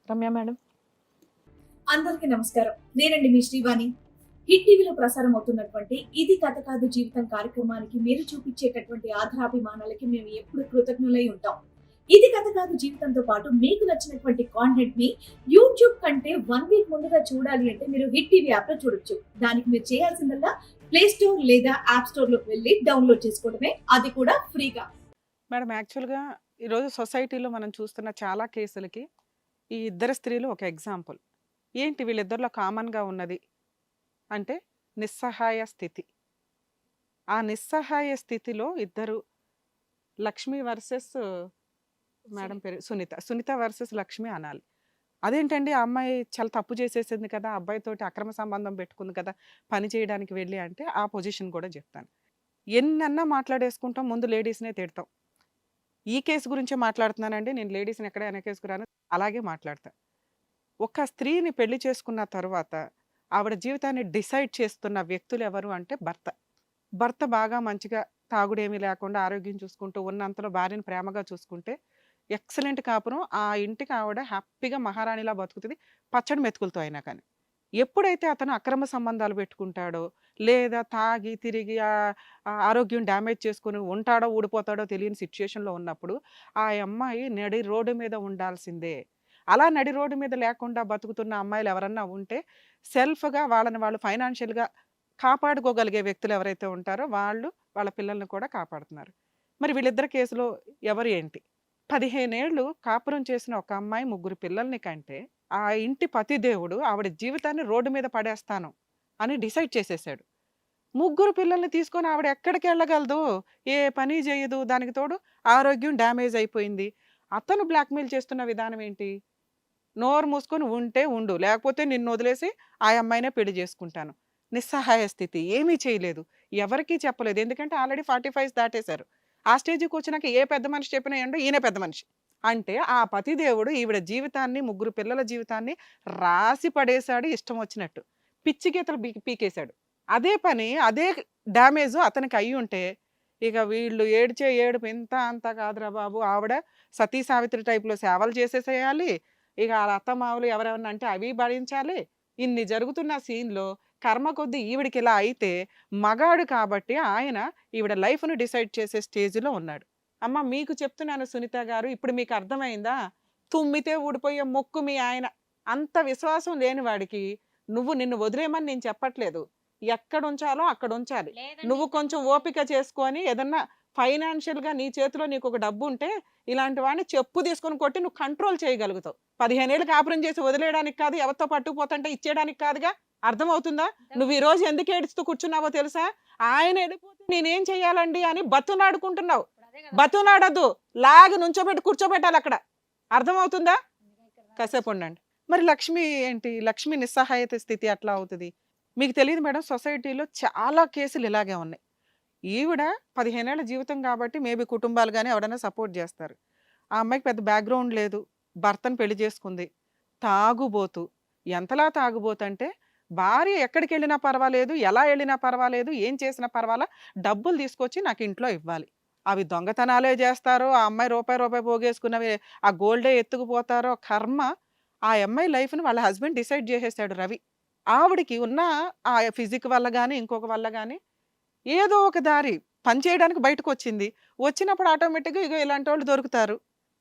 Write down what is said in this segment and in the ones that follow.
Ramya madam. అందరికీ నమస్కారం. నేనండి మీ శ్రీవాణి. హిట్ టీవీలో ప్రసారం అవుతున్నటువంటి ఇది కథ కాదు జీవితం కార్యక్రమానికి మీరు చూపించేటటువంటి ఆధారాభిమానాలకి మేము ఎప్పుడు కృతజ్ఞులై ఉంటాం. ఇది కథ కాదు జీవితంతో పాటు మీకు నచ్చినటువంటి కాంటెంట్ ని యూట్యూబ్ కంటే 1 వీక్ ముందుగా చూడాలి అంటే మీరు హిట్ టీవీ యాప్ లో చూడొచ్చు. దానికి మీరు చేయాల్సిందల్లా ప్లే స్టోర్ లేదా యాప్ స్టోర్ లోకి వెళ్ళి డౌన్లోడ్ చేసుకోవడమే. అది కూడా ఫ్రీగా. మేడం యాక్చువల్‌గా ఈరోజు సొసైటీలో మనం చూస్తున్న చాలా కేసులకి ఈ ఇద్దరు స్త్రీలు ఒక ఎగ్జాంపుల్. ఏంటి వీళ్ళిద్దరిలో కామన్‌గా ఉన్నది అంటే నిస్సహాయ స్థితి. ఆ నిస్సహాయ స్థితిలో ఇద్దరు లక్ష్మి వర్సెస్ మేడం పేరు సునీత. సునీత వర్సెస్ లక్ష్మి అనాలి. అదేంటండి ఆ అమ్మాయి చాలా తప్పు చేసేసింది కదా! అబ్బాయితోటి అక్రమ సంబంధం పెట్టుకుంది కదా! పని చేయడానికి వెళ్ళి అంటే ఆ పొజిషన్ కూడా చెప్తాను. ఎన్నన్నా మాట్లాడేసుకుంటాం, ముందు లేడీస్‌నే తిడతాం. ఈ కేసు గురించే మాట్లాడుతున్నానండి. నేను లేడీస్‌ని ఎక్కడ వెనకేసుకురాను. అలాగే మాట్లాడతా. ఒక స్త్రీని పెళ్లి చేసుకున్న తరువాత ఆవిడ జీవితాన్ని డిసైడ్ చేస్తున్న వ్యక్తులు ఎవరు అంటే భర్త. భర్త బాగా మంచిగా తాగుడేమీ లేకుండా ఆరోగ్యం చూసుకుంటూ ఉన్నంతలో భార్యను ప్రేమగా చూసుకుంటే ఎక్సలెంట్ కాపురం. ఆ ఇంటికి ఆవిడ హ్యాపీగా మహారాణిలా బతుకుతుంది. పచ్చడి మెతుకులతో అయినా కానీ. ఎప్పుడైతే అతను అక్రమ సంబంధాలు పెట్టుకుంటాడో, లేదా తాగి తిరిగి ఆరోగ్యం డ్యామేజ్ చేసుకొని ఉంటాడో, ఊడిపోతాడో తెలియని సిట్యుయేషన్‌లో ఉన్నప్పుడు, ఆ అమ్మాయి నడి రోడ్డు మీద ఉండాల్సిందే. అలా నడి రోడ్డు మీద లేకుండా బతుకుతున్న అమ్మాయిలు ఎవరన్నా ఉంటే, సెల్ఫ్‌గా వాళ్ళని వాళ్ళు ఫైనాన్షియల్‌గా కాపాడుకోగలిగే వ్యక్తులు ఎవరైతే ఉంటారో వాళ్ళు, వాళ్ళ పిల్లల్ని కూడా కాపాడుతున్నారు. మరి వీళ్ళిద్దరి కేసులో ఎవరు ఏంటి? 15 ఏళ్ళు కాపురం చేసిన ఒక అమ్మాయి, ముగ్గురు పిల్లల్ని కంటే, ఆ ఇంటి పతిదేవుడు ఆవిడ జీవితాన్ని రోడ్డు మీద పడేస్తాను అని డిసైడ్ చేసేసాడు. ముగ్గురు పిల్లల్ని తీసుకొని ఆవిడ ఎక్కడికెళ్ళగలదు? ఏ పని చేయదు. దానికి తోడు ఆరోగ్యం డ్యామేజ్ అయిపోయింది. అతను బ్లాక్‌మెయిల్ చేస్తున్న విధానం ఏంటి? నోరు మూసుకొని ఉంటే ఉండు. లేకపోతే నిన్నొదిలేసి ఆ అమ్మాయినే పెళ్లి చేసుకుంటాను. నిస్సహాయ స్థితి. ఏమీ చేయలేదు. ఎవరికీ చెప్పలేదు. ఎందుకంటే ఆల్రెడీ 45 దాటేశారు. ఆ స్టేజ్‌కొచ్చినాక ఏ పెద్ద మనిషి చెప్పినా ఏంటో ఈయనే పెద్ద మనిషి. అంటే ఆ పతిదేవుడు ఈవిడ జీవితాన్ని, ముగ్గురు పిల్లల జీవితాన్ని రాసి పడేశాడు ఇష్టం వచ్చినట్టు. పిచ్చి గీతలు పీకేశాడు. అదే పని, అదే డ్యామేజు అతనికి అయ్యుంటే, ఇక వీళ్ళు ఏడ్చే ఏడుపు ఇంత అంత కాదురా బాబు! ఆవిడ సతీ సావిత్రి టైప్‌లో సేవలు చేసేసేయాలి. ఇక ఆళ్ళ అత్తమామలు ఎవరెవరన్నా అంటే అవి భరించాలి. ఇన్ని జరుగుతున్న సీన్‌లో కర్మ కొద్దీ ఈవిడకిలా అయితే, మగాడు కాబట్టి ఆయన ఈవిడ లైఫ్‌ని డిసైడ్ చేసే స్టేజ్‌లో ఉన్నాడు. అమ్మ మీకు చెప్తున్నాను సునీత గారు, ఇప్పుడు మీకు అర్థమైందా? తుమ్మితే ఊడిపోయే మొక్కు మీ ఆయన. అంత విశ్వాసం లేని వాడికి నిన్ను వదిలేయమని నేను చెప్పట్లేదు. ఎక్కడుంచాలో అక్కడుంచాలి. లేదండి. నువ్వు కొంచెం ఓపిక చేసుకొని ఏదన్నా ఫైనాన్షియల్‌గా నీ చేతిలో నీకొక డబ్బుంటే, ఇలాంటి వాడిని చెప్పు తీసుకొని కొట్టి నువ్వు కంట్రోల్ చేయగలుగుతావు. 15 ఏళ్ళు కాపురం చేసి వదిలేయడానికి కాదు, ఎవరితో పట్టుకుపోతుంటే ఇచ్చేయడానికి కాదుగా. అర్థమవుతుందా? నువ్వు ఈ రోజు ఎందుకు ఏడుస్తూ కూర్చున్నావో తెలుసా? ఆయన ఎళ్ళిపోతే నేనేం చేయాలండి అని బతిమలాడుకుంటున్నావు. అదే కదా! బతిమలాడొద్దు. లాగి నుంచోబెట్టి కూర్చోబెట్టాలక్కడ. అర్థమవుతుందా? కాసేపు ఉండండి. మరి లక్ష్మి ఏంటి? లక్ష్మి నిస్సహాయత స్థితి ఎట్లా అవుతది? మీకు తెలీదు మేడం, సొసైటీలో చాలా కేసులు ఇలాగే ఉన్నాయి. ఈవిడ 15 ఏళ్ల జీవితం కాబట్టి మేబీ కుటుంబాలు గాని ఎవడైనా సపోర్ట్ జేస్తారు. ఆ అమ్మాయికి పెద్ద బ్యాక్‌గ్రౌండ్ లేదు. భర్తను పెళ్లి చేసుకుంది. తాగుబోతు. ఎంతలా తాగుబోతంటే భార్య ఎక్కడికెళ్ళినా పర్వాలేదు, ఎలా ఎళ్ళినా పర్వాలేదు, ఏం చేసినా పర్వాలా, డబ్బులు తీసుకొచ్చి నాకు ఇంట్లో ఇవ్వాలి. అవి దొంగతనాలే జేస్తారో, ఆ అమ్మాయి రూపాయి, రూపాయి పోగేసుకున్నవి ఆ గోల్డే ఎత్తుకుపోతారో కర్మ. ఆ అమ్మాయి లైఫ్‌ని వాళ్ళ హస్బెండ్ డిసైడ్ జేసేసాడు రవి. ఆవిడకి ఉన్న ఆ ఫిజిక్ వల్ల గాని, ఇంకొక వల్ల గాని ఏదో ఒక దారి పని చేయడానికి బయటకొచ్చింది. వచ్చినప్పుడు ఆటోమేటిక్‌గా ఇగో ఇలాంటోళ్ళు దొరుకుతారు.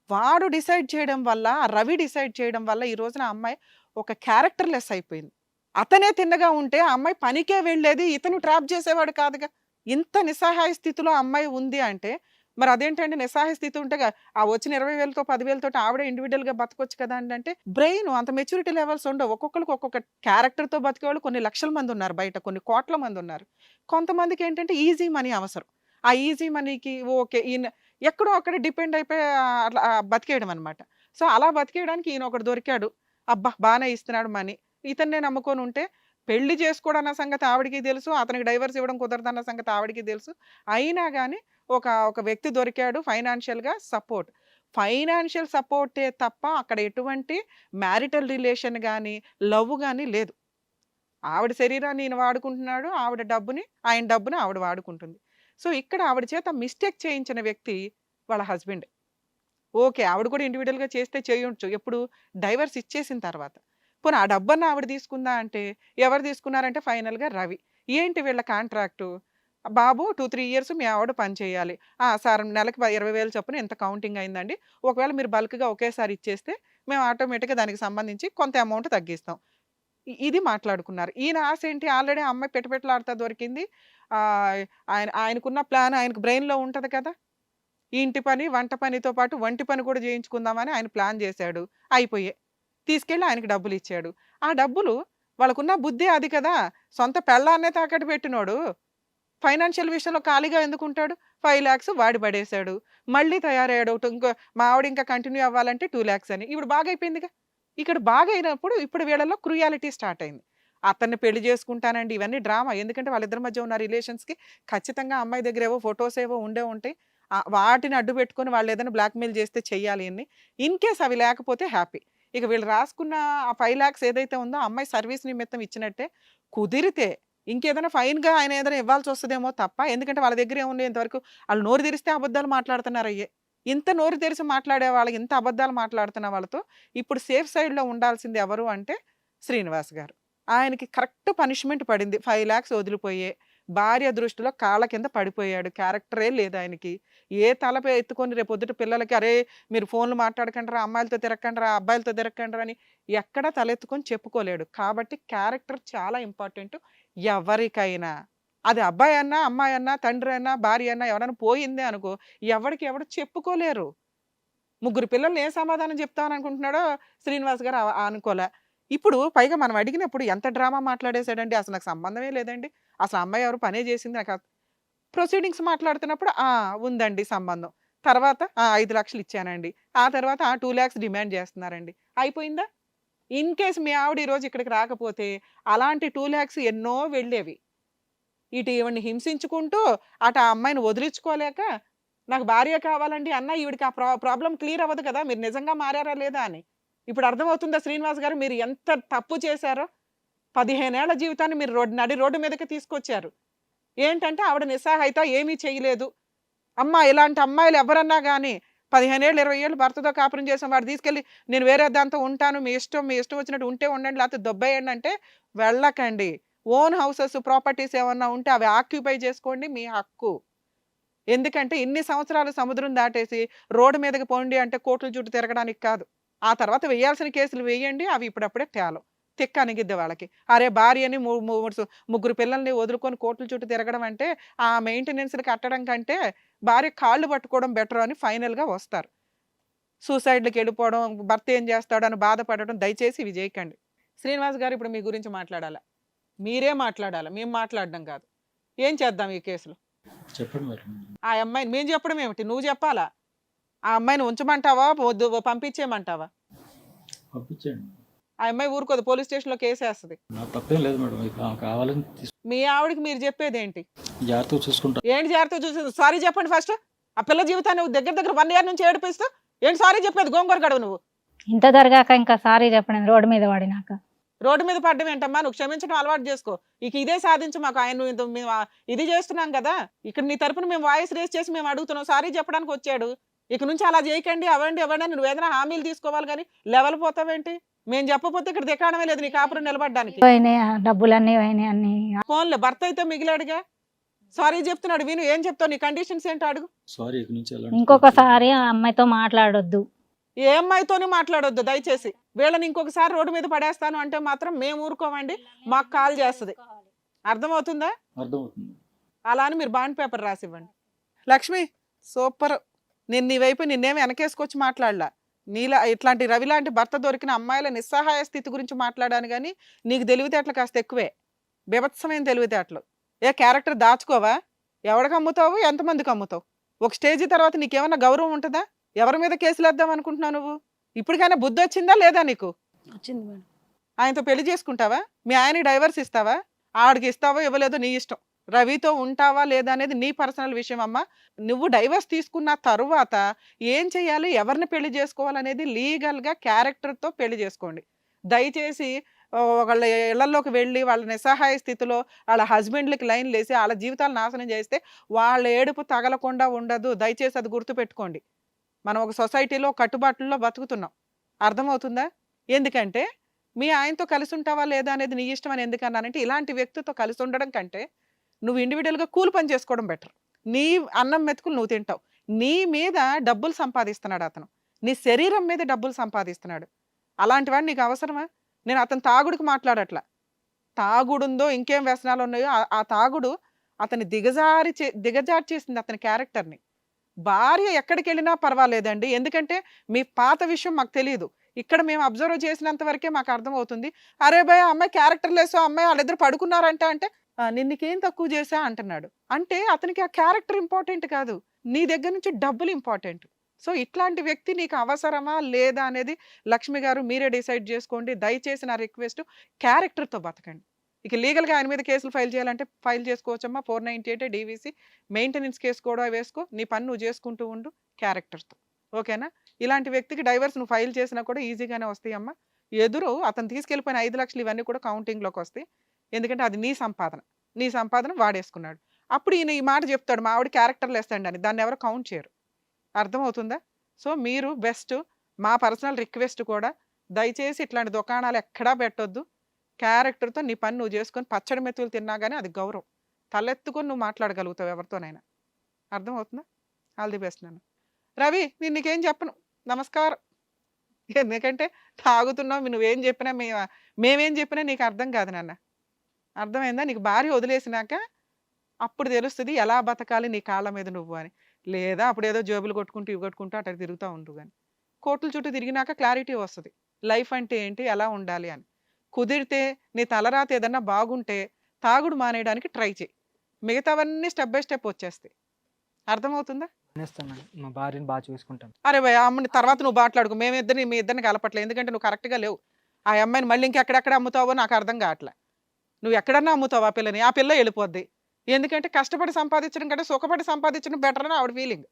వాడు డిసైడ్ చేయడం వల్ల, ఆ రవి డిసైడ్ చేయడం వల్ల ఈ రోజున ఆ అమ్మాయి ఒక క్యారెక్టర్ లెస్ అయిపోయింది. అతనే తిన్నగా ఉంటే ఆ అమ్మాయి పనికే వెళ్ళేది. ఇతను ట్రాప్ చేసేవాడు కాదుగా. ఇంత నిస్సహాయ స్థితిలో ఆ అమ్మాయి ఉంది అంటే, మరి అదేంటండి నిస్సహాయ స్థితి ఉంటే ఆ వచ్చిన 20,000తో 10,000తోటి ఆవిడే ఇండివిడ్యుయల్‌గా బతకొచ్చు కదా అంటే, బ్రెయిన్ అంత మెచ్యూరిటీ లెవెల్స్ ఉండవు. ఒక్కొక్కళ్ళకి ఒక్కొక్క క్యారెక్టర్‌తో బతికేవాళ్ళు కొన్ని లక్షల మంది ఉన్నారు బయట. కొన్ని కోట్ల మంది ఉన్నారు. కొంతమందికేంటంటే ఈజీ మనీ అవసరం. ఆ ఈజీ మనీకి ఓకే. ఈయన ఎక్కడో అక్కడ డిపెండ్ అయిపోయి అట్లా బతికేయడం అనమాట. సో, అలా బతికేయడానికి ఈయనొకడు దొరికాడు. అబ్బా! బానే ఇస్తున్నాడు మనీ. ఇతన్నే నమ్ముకొనుంటే పెళ్లి చేసుకోడన్న సంగతి ఆవిడకి తెలుసు. అతనికి డైవర్స్ ఇవ్వడం కుదరదన్న సంగతి ఆవిడకి తెలుసు. అయినా గాని ఒక వ్యక్తి దొరికాడు ఫైనాన్షియల్‌గా సపోర్ట్. ఫైనాన్షియల్ సపోర్టే తప్ప అక్కడ ఎటువంటి మ్యారిటల్ రిలేషన్ గాని, లవ్ గాని లేదు. ఆవిడ శరీరాన్ని ఈయన వాడుకుంటున్నాడు. ఆయన డబ్బుని ఆవిడ వాడుకుంటుంది. సో, ఇక్కడ ఆవిడ చేత మిస్టేక్ చేయించిన వ్యక్తి వాళ్ళ హస్బెండ్. ఓకే. ఆవిడ కూడా ఇండివిడ్యువల్‌గా చేస్తే చేయొచ్చు. ఎప్పుడు? డైవర్స్ ఇచ్చేసిన తర్వాత. పోనీ ఆ డబ్బన్నా ఆవిడ తీసుకుందా అంటే, ఎవరు తీసుకున్నారంటే ఫైనల్‌గా రవి. ఏంటి వీళ్ళ కాంట్రాక్టు? బాబు 2, 3 ఇయర్స్ మీ ఆవిడ పని చేయాలి. సార్ నెలకి 20,000 చొప్పున ఇంత కౌంటింగ్ అయిందండి. ఒకవేళ మీరు బల్క్‌గా ఒకేసారి ఇచ్చేస్తే, మేము ఆటోమేటిక్‌గా దానికి సంబంధించి కొంత అమౌంట్ తగ్గిస్తాం. ఇది మాట్లాడుకున్నారు. ఈయన ఆశ ఏంటి? ఆల్రెడీ ఆ అమ్మాయి పెటపెటలాడుతా దొరికింది. ఆహ్, ఆయనకున్న ప్లాన్ ఆయనకు బ్రెయిన్‌లో ఉంటది కదా! ఈ ఇంటి పని, వంట పనితో పాటు వంటి పని కూడా చేయించుకుందామని ఆయన ప్లాన్ చేశాడు. అయిపోయాయి. తీసుకెళ్ళి ఆయనకి డబ్బులిచ్చాడు. ఆ డబ్బులు వాళ్ళకున్న బుద్ధి అది కదా! సొంత పెళ్ళాన్నే తాకట్టు పెట్టినోడు ఫైనాన్షియల్ విషయంలో ఖాళీగా ఎందుకుంటాడు? 5,00,000 వాడి పడేశాడు. మళ్ళీ తయారయ్యాడు. ఇంకో మా ఆవిడ ఇంకా కంటిన్యూ అవ్వాలంటే 2,00,000 అని. ఇప్పుడు బాగైపోయిందిగా. ఇక్కడ బాగయినప్పుడు ఇప్పుడు వీళ్ళలో క్రుయాలిటీ స్టార్ట్ అయింది. అతన్ని పెళ్లి చేసుకుంటానండి ఇవన్నీ డ్రామా. ఎందుకంటే వాళ్ళిద్దరి మధ్య ఉన్న రిలేషన్స్‌కి ఖచ్చితంగా అమ్మాయి దగ్గర ఏవో ఫోటోస్ ఏవో ఉండే ఉంటాయి. వాటిని అడ్డు పెట్టుకొని వాళ్ళేదైనా బ్లాక్‌మెయిల్ చేస్తే చెయ్యాలి ఇయన్నీ. ఇన్ కేస్ అవి లేకపోతే హ్యాపీ. ఇక వీళ్ళు రాసుకున్న ఆ 5,00,000 ఏదైతే ఉందో ఆ అమ్మాయి సర్వీస్ నిమిత్తం ఇచ్చినట్టే. కుదిరితే ఇంకేదైనా ఫైన్‌గా ఆయన ఏదైనా ఇవ్వాల్సొస్తదేమో తప్ప, ఎందుకంటే వాళ్ళ దగ్గర ఏమున్నాయి ఇంతవరకు ఆళ్ళు నోరు తెరిస్తే అబద్ధాలు మాట్లాడుతున్నారయ్యే. ఇంత నోరు తెరిసి మాట్లాడే వాళ్ళకి, ఇంత అబద్ధాలు మాట్లాడుతున్న వాళ్ళతో ఇప్పుడు సేఫ్ సైడ్‌లో ఉండాల్సింది ఎవరు అంటే శ్రీనివాస్ గారు. ఆయనకి కరెక్ట్ పనిష్మెంట్ పడింది. 5,00,000 వదిలిపోయే. భార్య దృష్టిలో కాళ్ళ కింద పడిపోయాడు. క్యారెక్టరే లేదు ఆయనకి. ఏ తలపై ఎత్తుకొని రేపొద్దుట పిల్లలకి "అరే! మీరు ఫోన్‌లు మాట్లాడకండిరా, అమ్మాయిలతో తిరగకండిరా, అబ్బాయిలతో తిరగకండిరా" అని ఎక్కడా తలెత్తుకొని చెప్పుకోలేడు. కాబట్టి క్యారెక్టర్ చాలా ఇంపార్టెంట్ ఎవరికైనా. అది అబ్బాయన్నా, అమ్మాయన్నా, తండ్రన్నా, భార్యన్నా ఎవరైనా పోయిందే అనుకో, ఎవడికి ఎవడు చెప్పుకోలేరు. ముగ్గురు పిల్లల్ని ఏ సమాధానం చెప్తామనుకుంటున్నాడో శ్రీనివాస్ గారు అనుకోలే. ఇప్పుడు పైగా మనం అడిగినప్పుడు ఎంత డ్రామా మాట్లాడేసాడండి. అసలు నాకు సంబంధమే లేదండి. అసలు ఆ అమ్మాయి ఎవరు పనే చేసింది నాకు ప్రొసీడింగ్స్ మాట్లాడుతున్నప్పుడు ఉందండి సంబంధం. తర్వాత 5,00,000 ఇచ్చానండి. ఆ తర్వాత 2,00,000 డిమాండ్ చేస్తున్నారండి. అయిపోయిందా? ఇన్ కేస్ మీ ఆవిడ ఈరోజు ఇక్కడికి రాకపోతే అలాంటి 2,00,000 ఎన్నో వెళ్ళేవి. ఇటు ఈవిడ్ని హింసించుకుంటూ, అటు ఆ అమ్మాయిని వదిలించుకోలేక, నాకు భార్య కావాలండి అన్నా ఈవిడకి ఆ ప్రాబ్లమ్ క్లియర్ అవ్వదు కదా! మీరు నిజంగా మారారా లేదా అని. ఇప్పుడు అర్థమవుతుందా శ్రీనివాస్ గారు మీరు ఎంత తప్పు చేశారో? 15 ఏళ్ల జీవితాన్ని మీరు నడి రోడ్డు మీదకి తీసుకొచ్చారు. ఏంటంటే ఆవిడ నిస్సహాయిత ఏమీ చేయలేదు. ఇలాంటి అమ్మాయిలు ఎవరన్నా గాని 15 ఏళ్ళు, 20 ఏళ్ళు భర్తతో కాపురం చేసిన వాడు తీసుకెళ్ళి నేను వేరే దాంతో ఉంటాను. మీ ఇష్టం వచ్చినట్టు ఉంటే ఉండండి. లేకపోతే దొబ్బేయండి అంటే వెళ్ళకండి. ఓన్ హౌసెస్, ప్రాపర్టీస్ ఏమన్నా ఉంటే అవి ఆక్యుపై చేసుకోండి. మీ హక్కు. ఎందుకంటే ఇన్ని సంవత్సరాలు సముద్రం దాటేసి రోడ్డు మీదకి పోండి అంటే కోర్టుల చుట్టూ తిరగడానికి కాదు. ఆ తర్వాత వేయాల్సిన కేసులు వేయండి. అవి ఇప్పుడప్పుడే తేలవు. తిక్క అణిగిద్ది వాళ్ళకి. అరే భార్యని ముగ్గురు పిల్లల్ని వదులుకొని కోర్టుల చుట్టూ తిరగడం అంటే ఆ మెయింటెనెన్స్‌లు కట్టడం కంటే భార్య కాళ్ళు పట్టుకోవడం బెటర్ అని ఫైనల్‌గా వస్తారు. సూసైడ్‌లకెళ్ళిపోవడం, భర్త ఏం చేస్తాడో అని బాధపడడం దయచేసి ఇవి చేయకండి. శ్రీనివాస్ గారు ఇప్పుడు మీ గురించి మాట్లాడాలా. మీరే మాట్లాడాలా. మేము మాట్లాడడం కాదు. ఏం చేద్దాం ఈ కేసులో? చెప్పండి మేడం. ఆ అమ్మాయిని మేము చెప్పడం ఏమిటి? నువ్వు చెప్పాలా? ఆ అమ్మాయిని ఉంచమంటావా? వద్దు పంపించేయమంటావా? పంపించేయండి. ఆ అమ్మాయి ఊరుకోదు. పోలీస్ స్టేషన్‌లో కేసేస్తది. నా తప్పేం లేదు మేడం. ఇక కావాలని మీ ఆవిడకి మీరు చెప్పేదేంటి? జాగ్రత్తగా చూసుకుంటా. ఏంటి జాగ్రత్తగా చూసేది? సారీ చెప్పండి ఫస్ట్. ఆ పిల్ల జీవితాన్ని నువ్వు దగ్గర దగ్గర 1 ఇయర్ నుంచి ఏడిపిస్తూ ఏంటి సారీ చెప్పేది గోంగూర గడువు నువ్వు? ఇంత జరగాక ఇంకా సారీ చెప్పడం రోడ్డు మీద పడినాక. రోడ్డు మీద పడ్డం ఏంటమ్మా? నువ్వు క్షమించడం అలవాటు చేసుకో. ఇక ఇదే సాధించు మాకు. నువ్వు మేము ఇది చేస్తున్నాం కదా! ఇక్కడ నీ తరపున మేము వాయిస్ రేజ్ చేసి మేము అడుగుతున్నాం. సారీ చెప్పడానికి వచ్చాడు. ఇక నుంచి అలా చేయకండి, అవ్వండి అని నువ్వేదైనా హామీలు తీసుకోవాలి గానీ లెవెల్ పోతావేంటి? మేము చెప్పకపోతే ఇక్కడ దిక్కాడమే లేదు నీ కాపురం నిలబడ్డానికి. పోయినాయి డబ్బులన్నీ పోయినాయి అన్ని. ఫోన్‌లో భర్త అయితే మిగిలాడుగా. సారీ చెప్తున్నాడు విను. ఏం చెప్తావు? నీ కండిషన్స్ ఏంటో అడుగు. సారీ ఇక నుంచి ఎలాంటి ఇంకొకసారి ఆ అమ్మాయితో మాట్లాడొద్దు. ఏ అమ్మాయితోని మాట్లాడొద్దు దయచేసి. వీళ్ళని ఇంకొకసారి రోడ్డు మీద పడేస్తాను అంటే మాత్రం మేము ఊరుకోమండి. మాకు కాల్ చేస్తది. అర్థమవుతుందా? అర్థమవుతుంది. అలా అని మీరు బాండ్ పేపర్ రాసివ్వండి. లక్ష్మి సూపర్. నేను నీ వైపు నిన్నేమి వెనకేసుకొచ్చి మాట్లాడలా. ఇట్లాంటి రవి లాంటి భర్త దొరికిన అమ్మాయిల నిస్సహాయ స్థితి గురించి మాట్లాడాను గానీ నీకు తెలివితేటలు కాస్త ఎక్కువే. బీభత్సమైన తెలివితేటలు. ఏ క్యారెక్టర్ దాచుకోవా? ఎవడికి అమ్ముతావు? ఎంతమందికి అమ్ముతావు? ఒక స్టేజ్ తర్వాత నీకేమన్నా గౌరవం ఉంటుందా? ఎవరి మీద కేసులేద్దాం అనుకుంటున్నావు నువ్వు? ఇప్పటికైనా బుద్ధి వచ్చిందా లేదా నీకు? వచ్చింది మేడం. ఆయనతో పెళ్లి చేసుకుంటావా? మీ ఆయనకి డైవర్స్ ఇస్తావా? ఆవిడకి ఇస్తావో ఇవ్వలేదో నీ ఇష్టం. రవితో ఉంటావా లేదా అనేది నీ పర్సనల్ విషయం అమ్మా. నువ్వు డైవర్స్ తీసుకున్న తరువాత ఏం చేయాలి? ఎవరిని పెళ్లి చేసుకోవాలనేది లీగల్‌గా క్యారెక్టర్‌తో పెళ్లి చేసుకోండి. దయచేసి ఒకళ్ళ ఇళ్లలోకి వెళ్ళి వాళ్ళ నిస్సహాయ స్థితిలో వాళ్ళ హస్బెండ్‌లకి లైన్‌లేసి ఆళ్ళ జీవితాలు నాశనం చేస్తే వాళ్ళ ఏడుపు తగలకుండా ఉండదు. దయచేసి అది గుర్తుపెట్టుకోండి. మనం ఒక సొసైటీలో కట్టుబాట్లలో బతుకుతున్నాం. అర్థమవుతుందా? ఎందుకంటే మీ ఆయనతో కలిసి ఉంటావా లేదా అనేది నీ ఇష్టం అని ఎందుకన్నానంటే ఇలాంటి వ్యక్తితో కలిసి ఉండడం కంటే నువ్వు ఇండివిడువల్గా కూలి పని చేసుకోవడం బెటర్. నీ అన్నం మెతుకులు నువ్వు తింటావు. నీ మీద డబ్బులు సంపాదిస్తున్నాడు అతను. నీ శరీరం మీద డబ్బులు సంపాదిస్తున్నాడు. అలాంటి వాడు నీకు అవసరమా? నేను అతను తాగుడికి మాట్లాడట్లా. తాగుడుందో ఇంకేం వ్యసనాలు ఉన్నాయో ఆ తాగుడు అతని దిగజారి చేసింది అతని క్యారెక్టర్ని. భార్య ఎక్కడికి వెళ్ళినా పర్వాలేదండి. ఎందుకంటే మీ పాత విషయం మాకు తెలియదు. ఇక్కడ మేము అబ్జర్వ్ చేసినంత వరకే మాకు అర్థమవుతుంది. అరే భయ అమ్మాయి క్యారెక్టర్ లేసో అమ్మాయి వాళ్ళిద్దరు పడుకున్నారంట అంటే నిన్నకేం తక్కువ చేసా అంటున్నాడు. అంటే అతనికి ఆ క్యారెక్టర్ ఇంపార్టెంట్ కాదు, నీ దగ్గర నుంచి డబ్బులు ఇంపార్టెంట్. సో ఇట్లాంటి వ్యక్తి నీకు అవసరమా లేదా అనేది లక్ష్మి గారు మీరే డిసైడ్ చేసుకోండి. దయచేసి నా రిక్వెస్ట్, క్యారెక్టర్తో బతకండి. ఇక లీగల్గా ఆయన మీద కేసులు ఫైల్ చేయాలంటే ఫైల్ చేసుకోవచ్చమ్మా. 498 డీవీసీ మెయింటెనెన్స్ కేసు కూడా వేసుకో. నీ పని నువ్వు చేసుకుంటూ ఉండు క్యారెక్టర్తో. ఓకేనా? ఇలాంటి వ్యక్తికి డైవర్స్ నువ్వు ఫైల్ చేసినా కూడా ఈజీగానే వస్తాయి అమ్మా. ఎదురు అతను తీసుకెళ్ళిపోయిన 5 లక్షలు ఇవన్నీ కూడా కౌంటింగ్లోకి వస్తాయి. ఎందుకంటే అది నీ సంపాదన వాడేసుకున్నాడు. అప్పుడు ఈయన ఈ మాట చెప్తాడు, మా ఆవిడ క్యారెక్టర్లు వేస్తాడు అని. దాన్ని ఎవరు కౌంట్ చేయరు. అర్థమవుతుందా? సో మీరు బెస్ట్. మా పర్సనల్ రిక్వెస్ట్ కూడా, దయచేసి ఇట్లాంటి దుకాణాలు ఎక్కడా పెట్టొద్దు. క్యారెక్టర్తో నీ పని నువ్వు చేసుకొని పచ్చడి మెతుకులు తిన్నా కానీ అది గౌరవం. తలెత్తుకొని నువ్వు మాట్లాడగలుగుతావు ఎవరితోనైనా. అర్థమవుతుందా? ఆల్ ది బెస్ట్ నాన్న. రవి, నేను నీకేం చెప్పను, నమస్కారం. ఎందుకంటే తాగుతున్నావు, నువ్వేం చెప్పినా మేమేం చెప్పినా నీకు అర్థం కాదు నాన్న. అర్థమైందా? నీకు భార్య వదిలేసినాక అప్పుడు తెలుస్తుంది ఎలా బతకాలి నీ కాళ్ళ మీద నువ్వు అని. లేదా అప్పుడు ఏదో జేబులు కొట్టుకుంటూ ఇవి కొట్టుకుంటూ అట్లా తిరుగుతూ ఉండు. కానీ కోర్టుల చుట్టూ తిరిగినాక క్లారిటీ వస్తుంది లైఫ్ అంటే ఏంటి, ఎలా ఉండాలి అని. కుదిరితే నీ తలరాత ఏదన్నా బాగుంటే తాగుడు మానేయడానికి ట్రై చేయి. మిగతావన్నీ స్టెప్ బై స్టెప్ వచ్చేస్తాయి. అర్థమవుతుందా? మా భార్యని బాగా చూసుకుంటాను. అరే భయ అమ్మని తర్వాత నువ్వు మాట్లాడుకో. మీ ఇద్దరిని కలపట్లేదు. ఎందుకంటే నువ్వు కరెక్ట్గా లేవు. ఆ అమ్మాయిని మళ్ళీ ఇంకెక్కడెక్కడ అమ్ముతావో నాకు అర్థం కావట్లే. నువ్వు ఎక్కడన్నా అమ్ముతావు ఆ పిల్లని, ఆ పిల్ల వెళ్ళిపోద్ది. ఎందుకంటే కష్టపడి సంపాదించడం కంటే సుఖపడి సంపాదించడం బెటర్ అని ఆవిడ ఫీలింగ్.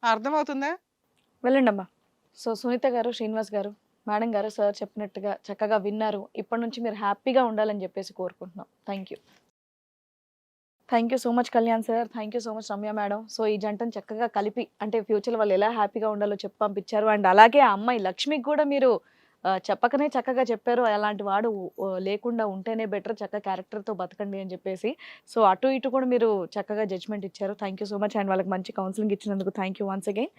అర్థమవుతుందా? వెళ్ళండి అమ్మా. సో సునీత గారు, శ్రీనివాస్ గారు, మేడం గారు సార్ చెప్పినట్టుగా చక్కగా విన్నారు. ఇప్పటి నుంచి మీరు హ్యాపీగా ఉండాలని చెప్పేసి కోరుకుంటున్నాం. Thank you so much Kalyan sir. Thank you so much Ramya madam. So ఈ జంటను చక్కగా కలిపి అంటే ఫ్యూచర్ వాళ్ళు ఎలా హ్యాపీగా ఉండాలో చెప్పి పంపించారు. అండ్ అలాగే ఆ అమ్మాయి లక్ష్మికి కూడా మీరు చెప్పకనే చక్కగా చెప్పారు. అలాంటి వాడు లేకుండా ఉంటేనే బెటర్, చక్కగా క్యారెక్టర్తో బతకండి అని చెప్పేసి. సో అటు ఇటు కూడా మీరు చక్కగా జడ్జ్మెంట్ ఇచ్చారు. Thank you so much. And వాళ్ళకి మంచి కౌన్సిలింగ్ ఇచ్చినందుకు థ్యాంక్ యూ వన్స్ అగైన్.